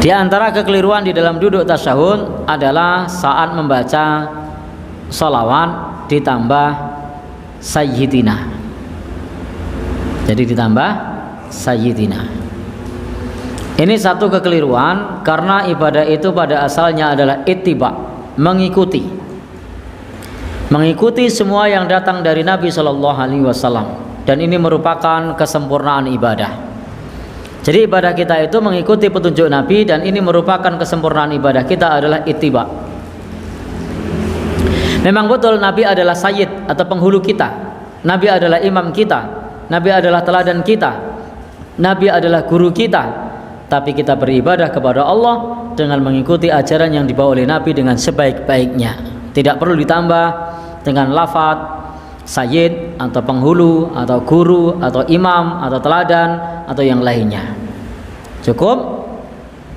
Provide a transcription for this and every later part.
Di antara kekeliruan di dalam duduk tasyahud adalah saat membaca sholawat ditambah sayyidina. Jadi ditambah sayyidina. Ini satu kekeliruan karena ibadah itu pada asalnya adalah ittiba, mengikuti semua yang datang dari Nabi Shallallahu Alaihi Wasallam, dan ini merupakan kesempurnaan ibadah. Jadi ibadah kita itu mengikuti petunjuk Nabi, dan ini merupakan kesempurnaan ibadah kita adalah ittiba. Memang betul Nabi adalah sayyid atau penghulu kita, Nabi adalah imam kita, Nabi adalah teladan kita, Nabi adalah guru kita. Tapi kita beribadah kepada Allah dengan mengikuti ajaran yang dibawa oleh Nabi dengan sebaik-baiknya. Tidak perlu ditambah dengan lafaz sayyid atau penghulu atau guru atau imam atau teladan atau yang lainnya. Cukup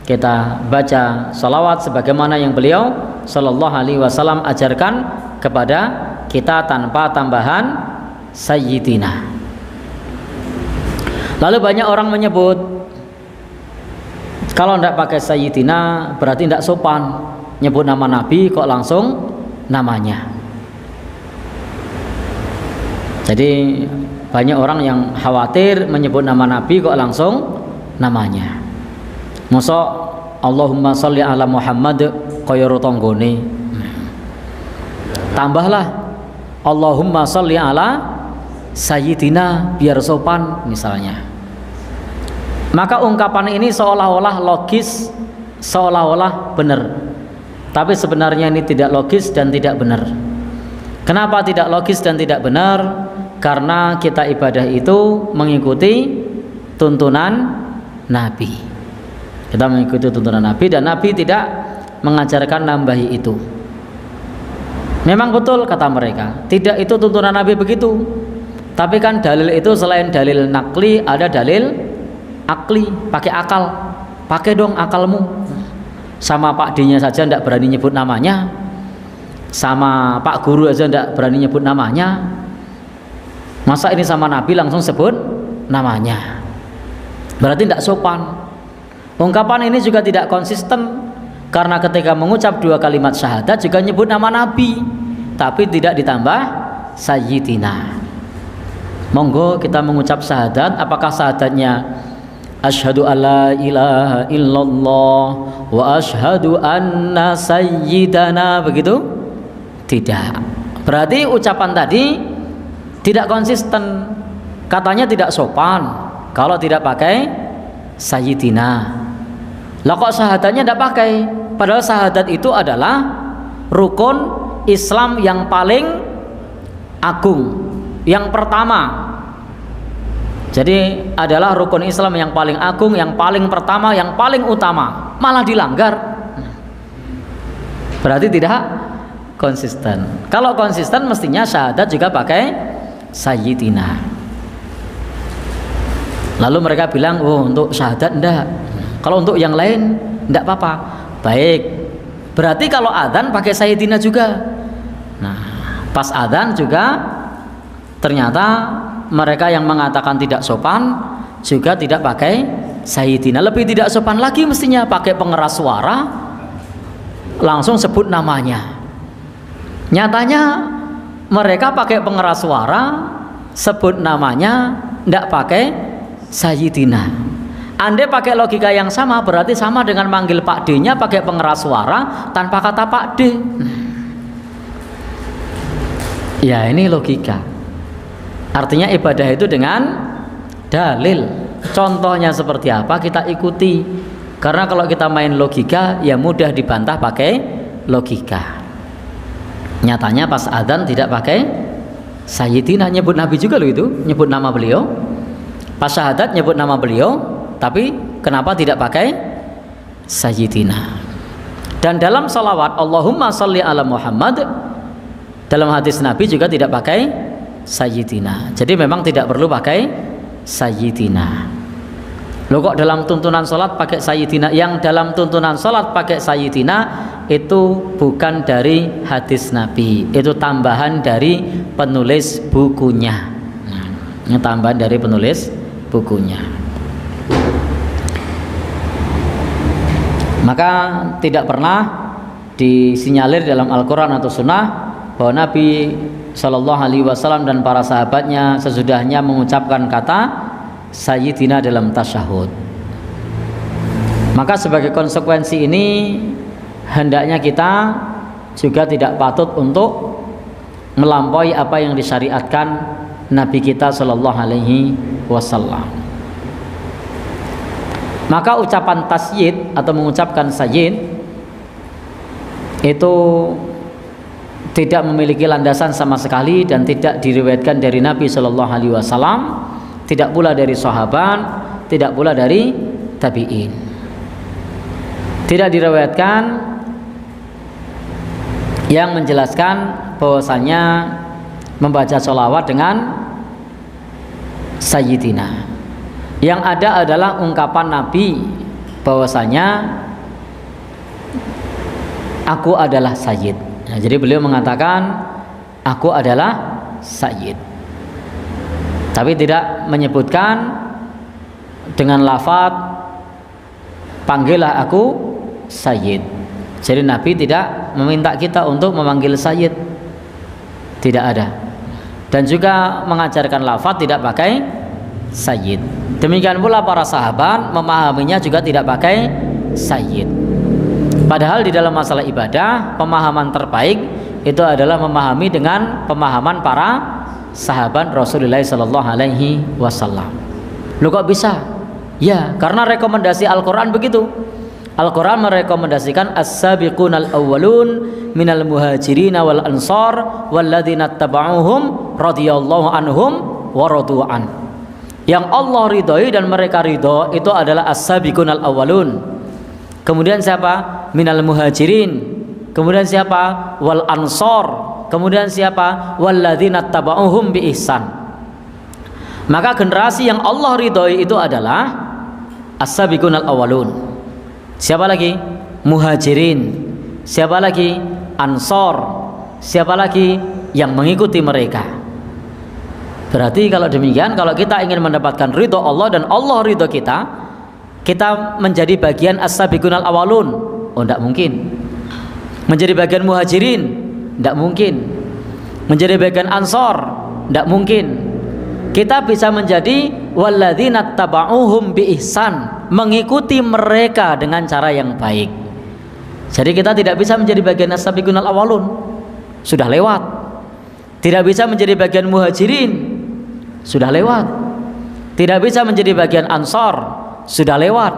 kita baca salawat sebagaimana yang beliau Sallallahu Alaihi Wasallam ajarkan kepada kita tanpa tambahan sayyidina. Lalu banyak orang menyebut kalau tidak pakai sayyidina berarti tidak sopan, nyebut nama Nabi kok langsung namanya. Jadi banyak orang yang khawatir menyebut nama Nabi kok langsung namanya. Masa Allahumma sholli ala Muhammad kaya rotonggone. Tambahlah Allahumma sholli ala sayyidina biar sopan misalnya. Maka ungkapan ini seolah-olah logis, seolah-olah benar. Tapi sebenarnya ini tidak logis dan tidak benar. Kenapa tidak logis dan tidak benar? Karena kita ibadah itu mengikuti tuntunan Nabi. Kita mengikuti tuntunan Nabi, dan Nabi tidak mengajarkan nambahi itu. Memang betul kata mereka, tidak itu tuntunan Nabi begitu. Tapi kan dalil itu selain dalil nakli ada dalil akli, pakai akal. Pakai dong akalmu. Sama Pak D-nya saja tidak berani nyebut namanya, sama Pak Guru aja tidak berani nyebut namanya, masa ini sama Nabi langsung sebut namanya? Berarti tidak sopan. Ungkapan ini juga tidak konsisten, karena ketika mengucap dua kalimat syahadat juga nyebut nama Nabi, tapi tidak ditambah sayyidina. Monggo kita mengucap syahadat, apakah syahadatnya asyhadu alla ilaha illallah wa asyhadu anna sayyidana begitu? Tidak. Berarti ucapan tadi tidak konsisten. Katanya tidak sopan kalau tidak pakai sayyidina. Lah kok syahadatnya tidak pakai? Padahal syahadat itu adalah rukun Islam yang paling agung, yang pertama. Jadi adalah rukun Islam yang paling agung, yang paling pertama, yang paling utama, malah dilanggar. Berarti tidak konsisten. Kalau konsisten mestinya syahadat juga pakai sayyidina. Lalu mereka bilang, oh untuk syahadat enggak, kalau untuk yang lain enggak apa-apa. Baik, berarti kalau adzan pakai sayyidina juga. Nah, pas adzan juga ternyata mereka yang mengatakan tidak sopan juga tidak pakai sayyidina. Lebih tidak sopan lagi mestinya pakai pengeras suara, langsung sebut namanya. Nyatanya mereka pakai pengeras suara, sebut namanya, tidak pakai sayyidina. Andai pakai logika yang sama, berarti sama dengan manggil Pak D-nya pakai pengeras suara tanpa kata Pak D. Ya ini logika. Artinya ibadah itu dengan dalil. Contohnya seperti apa kita ikuti. Karena kalau kita main logika ya mudah dibantah pakai logika. Nyatanya pas adzan tidak pakai sayyidina, nyebut Nabi juga loh itu, nyebut nama beliau. Pas syahadat nyebut nama beliau, tapi kenapa tidak pakai sayyidina? Dan dalam salawat Allahumma sholli ala Muhammad, dalam hadis Nabi juga tidak pakai sayyidina. Jadi memang tidak perlu pakai sayyidina. Loh kok dalam tuntunan sholat pakai sayyidina? Yang dalam tuntunan sholat pakai sayyidina itu bukan dari hadis Nabi, itu tambahan dari penulis bukunya. Ini tambahan dari penulis bukunya. Maka tidak pernah disinyalir dalam Al-Quran atau Sunnah bahwa Nabi Shallallahu Alaihi Wasallam dan para sahabatnya sesudahnya mengucapkan kata Sayyidina dalam tasyahud. Maka sebagai konsekuensi ini hendaknya kita juga tidak patut untuk melampaui apa yang disyariatkan Nabi kita Shallallahu Alaihi Wasallam. Maka ucapan tasyid atau mengucapkan sayyid itu tidak memiliki landasan sama sekali dan tidak diriwayatkan dari Nabi Shallallahu Alaihi Wasallam, tidak pula dari sahabat, tidak pula dari tabi'in. Tidak diriwayatkan yang menjelaskan bahwasanya membaca sholawat dengan Sayyidina. Yang ada adalah ungkapan Nabi bahwasanya aku adalah Sayyid. Nah, jadi beliau mengatakan aku adalah Sayyid, tapi tidak menyebutkan dengan lafaz panggillah aku Sayyid. Jadi Nabi tidak meminta kita untuk memanggil Sayyid, tidak ada. Dan juga mengajarkan lafaz tidak pakai Sayyid. Demikian pula para sahabat memahaminya juga tidak pakai Sayyid. Padahal di dalam masalah ibadah, pemahaman terbaik itu adalah memahami dengan pemahaman para sahabat Rasulullah Sallallahu Alaihi Wasallam. Lu kok bisa? Ya, karena rekomendasi Al-Quran begitu. Al-Quran merekomendasikan as-sabiqunal awwalun minal muhajirin wal ansar walladzina tabauhum radhiyallahu anhum wa radu an. Yang Allah ridhoi dan mereka ridho itu adalah as-sabiqunal awwalun. Kemudian siapa? Minal muhajirin. Kemudian siapa? Wal ansor. Kemudian siapa? Walladzina tabauhum bi ihsan. Maka generasi yang Allah ridhoi itu adalah as-sabiqunal awwalun. Siapa lagi? Muhajirin. Siapa lagi? Ansor. Siapa lagi? Yang mengikuti mereka. Berarti kalau demikian, kalau kita ingin mendapatkan ridho Allah dan Allah ridho kita, kita menjadi bagian as-sabiqunal awalun. Oh, tidak mungkin. Menjadi bagian muhajirin, tidak mungkin. Menjadi bagian ansor, tidak mungkin. Kita bisa menjadi walladzina tabauhum bi ihsan, mengikuti mereka dengan cara yang baik. Jadi kita tidak bisa menjadi bagian as-sabiqunal awalun, sudah lewat. Tidak bisa menjadi bagian muhajirin, sudah lewat. Tidak bisa menjadi bagian ansor, sudah lewat.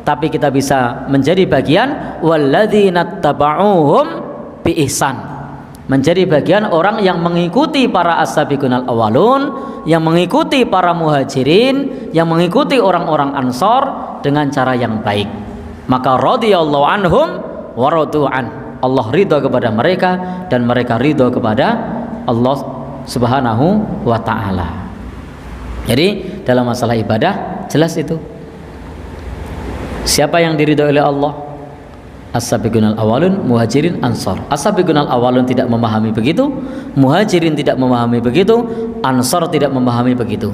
Tapi kita bisa menjadi bagian walladzina tabauhum bi ihsan, menjadi bagian orang yang mengikuti para as-sabiqunal awalun, yang mengikuti para muhajirin, yang mengikuti orang-orang ansor dengan cara yang baik. Maka radhiyallahu anhum wa radu an. Allah ridha kepada mereka dan mereka ridha kepada Allah Subhanahu wa taala. Jadi dalam masalah ibadah jelas itu. Siapa yang diridhoi oleh Allah? As-sabiqunal awalun, muhajirin, ansor. As-sabiqunal awalun tidak memahami begitu, muhajirin tidak memahami begitu, ansor tidak memahami begitu.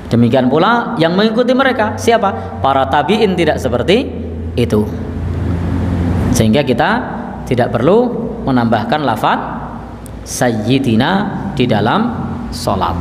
Demikian pula yang mengikuti mereka, siapa? Para tabi'in tidak seperti itu. Sehingga kita tidak perlu menambahkan lafaz sayyidina di dalam sholat.